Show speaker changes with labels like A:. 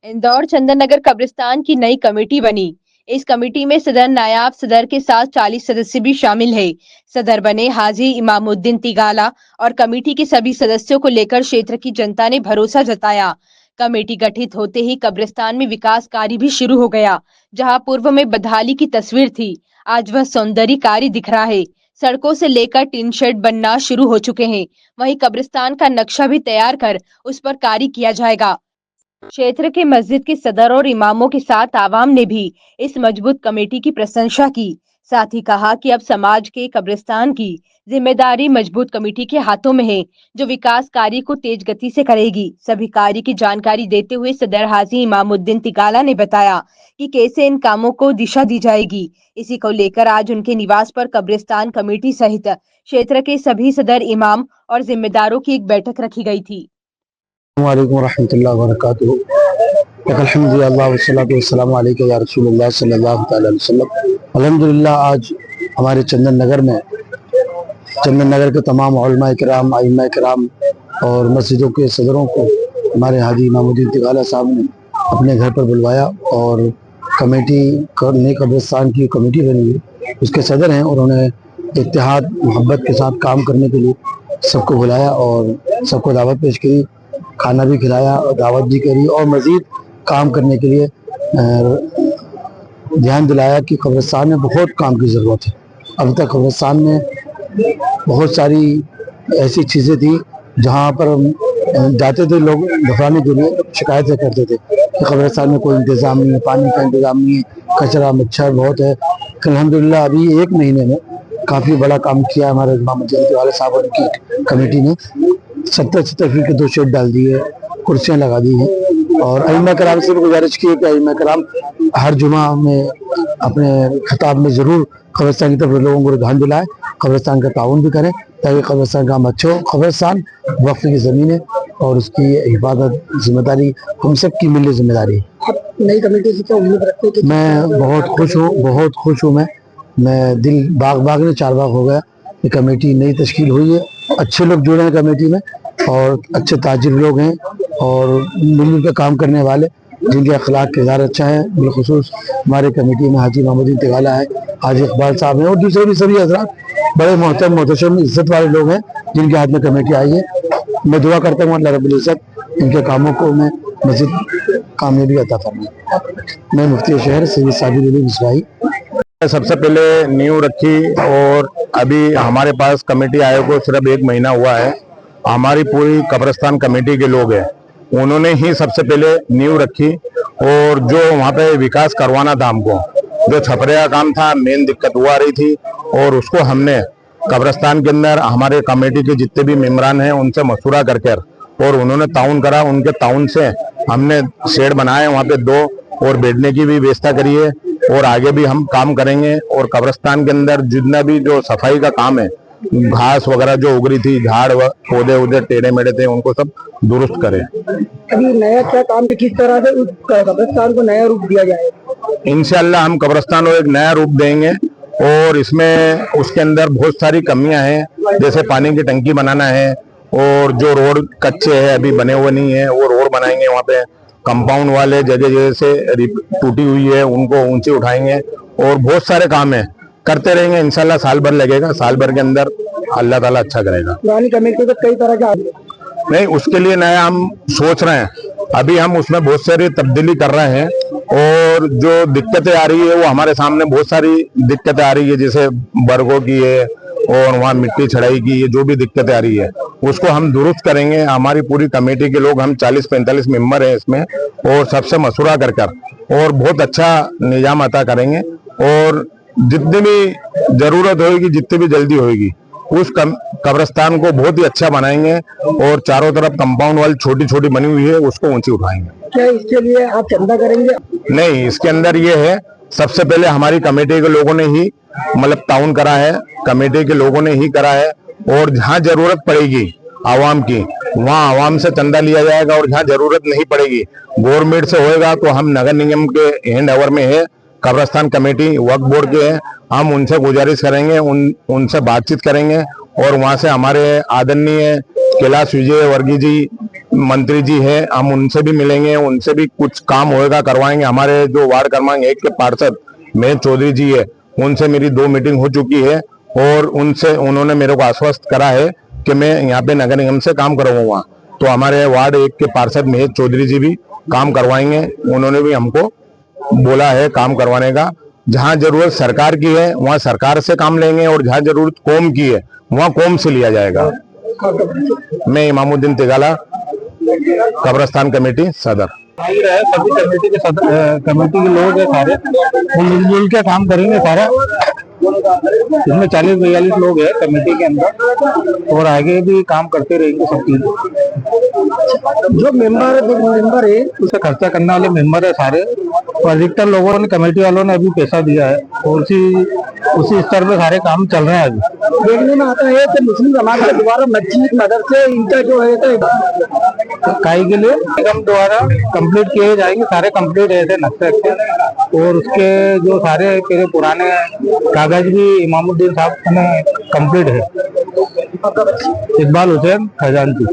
A: इंदौर चंदन नगर कब्रिस्तान की नई कमेटी बनी। इस कमेटी में सदर, नायाब सदर के साथ 40 सदस्य भी शामिल है। सदर बने हाजी इमामुद्दीन तिगाला और कमेटी के सभी सदस्यों को लेकर क्षेत्र की जनता ने भरोसा जताया। कमेटी गठित होते ही कब्रिस्तान में विकास कार्य भी शुरू हो गया। जहां पूर्व में बदहाली की तस्वीर थी, आज वह सौंदर्य कार्य दिख रहा है। सड़कों से लेकर टिन शेड बनना शुरू हो चुके हैं। वहीं कब्रिस्तान का नक्शा भी तैयार कर उस पर कार्य किया जाएगा। क्षेत्र के मस्जिद के सदर और इमामों के साथ आवाम ने भी इस मजबूत कमेटी की प्रशंसा की। साथ ही कहा कि अब समाज के कब्रिस्तान की जिम्मेदारी मजबूत कमेटी के हाथों में है, जो विकास कार्य को तेज गति से करेगी। सभी कार्य की जानकारी देते हुए सदर हाजी इमामुद्दीन तिगाला ने बताया कि कैसे इन कामों को दिशा दी जाएगी। इसी को लेकर आज उनके निवास पर कब्रिस्तान कमेटी सहित क्षेत्र के सभी सदर, इमाम और जिम्मेदारों की एक बैठक रखी गई थी।
B: वालेकुम रहमतुल्लाहि व बरकातुहू। अल्हम्दुलिल्लाह वस्सलातु वस्सलामु अलैका या रसूलुल्लाह सल्लल्लाहु तआला अलैहि वसल्लम। अल्हम्दुलिल्लाह आज हमारे चंदन नगर में चंदन नगर के तमाम उलमा इकराम, आइम्मा इकराम और मस्जिदों के सदरों को हमारे हाजी इमामुद्दीन तिगाला साहब ने अपने घर पर बुलवाया और कमेटी नई कब्रिस्तान की कमेटी बनी है, उसके सदर हैं। उन्होंने इत्तेहाद मोहब्बत के साथ काम करने के लिए सबको बुलाया और सबको दावत पेश की, खाना भी खिलाया और दावत भी करी और मज़ीद काम करने के लिए ध्यान दिलाया कि कब्रिस्तान में बहुत काम की ज़रूरत है। अब तक कब्रिस्तान में बहुत सारी ऐसी चीज़ें थी जहाँ पर हम जाते थे, लोग दफनाने के लिए शिकायतें करते थे कि कब्रिस्तान में कोई इंतज़ाम नहीं है, पानी का इंतज़ाम नहीं है, कचरा मच्छर बहुत है। अल्हम्दुलिल्लाह अभी 1 महीने में काफ़ी बड़ा काम किया हमारे इमामुद्दीन तिगाला साहब और उनकी कमेटी ने। 70 फीट के 2 शेड डाल दिए, कुर्सियाँ लगा दी हैं और अइम्मा कराम से भी गुजारिश की है कि अइम्मा कराम हर जुमा में अपने खिताब में ज़रूर कब्रिस्तान की तरफ लोगों को रुझान दिलाएं, कब्रिस्तान का ताउन भी करें ताकि कब्रिस्तान काम अच्छा हो। कब्रिस्तान वक्फ की ज़मीन है और उसकी हिफाजत जिम्मेदारी हम सब की मिली जिम्मेदारी है। नई कमेटी से क्या उम्मीद रखते हैं? मैं बहुत खुश हूँ। मैं दिल बाग बाग में 4 बाग हो गया। ये कमेटी नई तश्कील हुई है, अच्छे लोग जुड़े हैं कमेटी में और अच्छे ताजिर लोग हैं और मिलजुल कर काम करने वाले जिनके अखलाक किरदार अच्छा है। बिलखुसूस हमारे कमेटी में हाजी इमामुद्दीन तिगाला है, हाजी इकबाल साहब हैं और दूसरे भी सभी हज़रात बड़े मोहतरम इज्जत वाले लोग हैं जिनके हाथ में कमेटी आई है। मैं दुआ करता हूँ अल्लाह रब्बुल इज़्ज़त इनके कामों को मैं मज़ीद कामयाबी अता फरमाए। मैं मुफ्ती शहर सैयद साबिर अली मिसराई
C: सबसे पहले नींव रखी और अभी हमारे पास कमेटी आए को सिर्फ 1 महीना हुआ है। हमारी पूरी कब्रिस्तान कमेटी के लोग हैं, उन्होंने ही सबसे पहले नींव रखी और जो वहाँ पे विकास करवाना था हमको, जो छपरे का काम था, मेन दिक्कत वो आ रही थी और उसको हमने कब्रिस्तान के अंदर हमारे कमेटी के जितने भी मेम्बरान हैं उनसे मशवरा करके और उन्होंने ताउन करा। उनके ताउन से हमने शेड बनाए वहाँ पे 2 और बैठने की भी व्यवस्था करी है और आगे भी हम काम करेंगे। और कब्रिस्तान के अंदर जितना भी जो सफाई का काम है, घास वगैरह जो उगरी थी, झाड़ पौधे उधर टेढ़े मेढ़े थे, उनको सब दुरुस्त करें।
B: अभी नया क्या काम किस तरह से उस कब्रिस्तान को नया रूप दिया जाए?
C: इंशाअल्लाह हम कब्रिस्तान को एक नया रूप देंगे और इसमें उसके अंदर बहुत सारी कमियां हैं, जैसे पानी की टंकी बनाना है और जो रोड कच्चे है अभी बने हुए नहीं है वो रोड बनाएंगे। वहाँ पे कंपाउंड वाले जगह जगह से टूटी हुई है उनको ऊंची उठाएंगे और बहुत सारे काम है, करते रहेंगे। इंशाल्लाह साल भर लगेगा, साल भर के अंदर अल्लाह ताला अच्छा करेगा।
B: पुरानी कमेटी तो कई तरह का
C: नहीं, उसके लिए नया हम सोच रहे हैं। अभी हम उसमें बहुत सारी तब्दीली कर रहे हैं और जो दिक्कतें आ रही है वो हमारे सामने बहुत सारी दिक्कतें आ रही है, जैसे बर्गों की है और वहाँ मिट्टी चढ़ाई की, ये जो भी दिक्कतें आ रही है उसको हम दुरुस्त करेंगे। हमारी पूरी कमेटी के लोग, हम 40-45 मेंबर हैं इसमें और सबसे मशवरा कर और बहुत अच्छा निजाम अता करेंगे और जितनी भी जरूरत होगी, जितनी भी जल्दी होगी, उस कब्रिस्तान को बहुत ही अच्छा बनाएंगे और चारों तरफ कंपाउंड वाली छोटी छोटी बनी हुई है उसको ऊंची उठाएंगे।
B: क्या इसके लिए आप चंदा करेंगे?
C: नहीं, इसके अंदर ये है, सबसे पहले हमारी कमेटी के लोगों ने ही मतलब ताउन करा है, कमेटी के लोगों ने ही करा है और जहाँ जरूरत पड़ेगी आवाम की वहाँ आवाम से चंदा लिया जाएगा और जहाँ जरूरत नहीं पड़ेगी गवर्नमेंट से होएगा तो हम नगर निगम के हैंड ओवर में है, कब्रिस्तान कमेटी वक्फ बोर्ड के हैं, हम उनसे गुजारिश करेंगे, उनसे बातचीत करेंगे और वहाँ से हमारे आदरणीय कैलाश विजयवर्गीय जी मंत्री जी है, हम उनसे भी मिलेंगे, उनसे भी कुछ काम होएगा करवाएंगे। हमारे जो वार्ड क्रमांक 1 के पार्षद महेश चौधरी जी है, उनसे मेरी 2 मीटिंग हो चुकी है और उन्होंने मेरे को आश्वस्त करा है कि मैं यहाँ पे नगर निगम से काम करवाऊंगा। तो हमारे वार्ड 1 के पार्षद महेश चौधरी जी भी काम करवाएंगे। उन्होंने भी हमको बोला है काम करवाने का। जहां जरूरत सरकार की है वहां सरकार से काम लेंगे और जहां जरूरत कौम की है वहां कौम से लिया जाएगा। मैं इमामुद्दीन तिगाला, कब्रिस्तान कमेटी सदर।
B: सभी कमेटी के कमेटी के लोग हैं सारे, वो मिलजुल के काम करेंगे सारा। इसमें 40-42 लोग हैं कमेटी के अंदर और आगे भी काम करते रहेंगे सब चीज। जो मेंबर है उसे खर्चा करने वाले मेंबर है सारे, और अधिकतर लोगों ने कमेटी वालों ने अभी पैसा दिया है और उसी स्तर पे सारे काम चल रहे हैं। अभी देखने में आता है कि मुस्लिम समाज के द्वारा मस्जिद मदरसे इनका जो है काई के लिए निगम द्वारा कंप्लीट किए जाएंगे, सारे कंप्लीट है नक्शे और उसके जो सारे तेरे पुराने कागज भी इमामुद्दीन साहब ने कंप्लीट है। इकबाल हुसैन खजानची।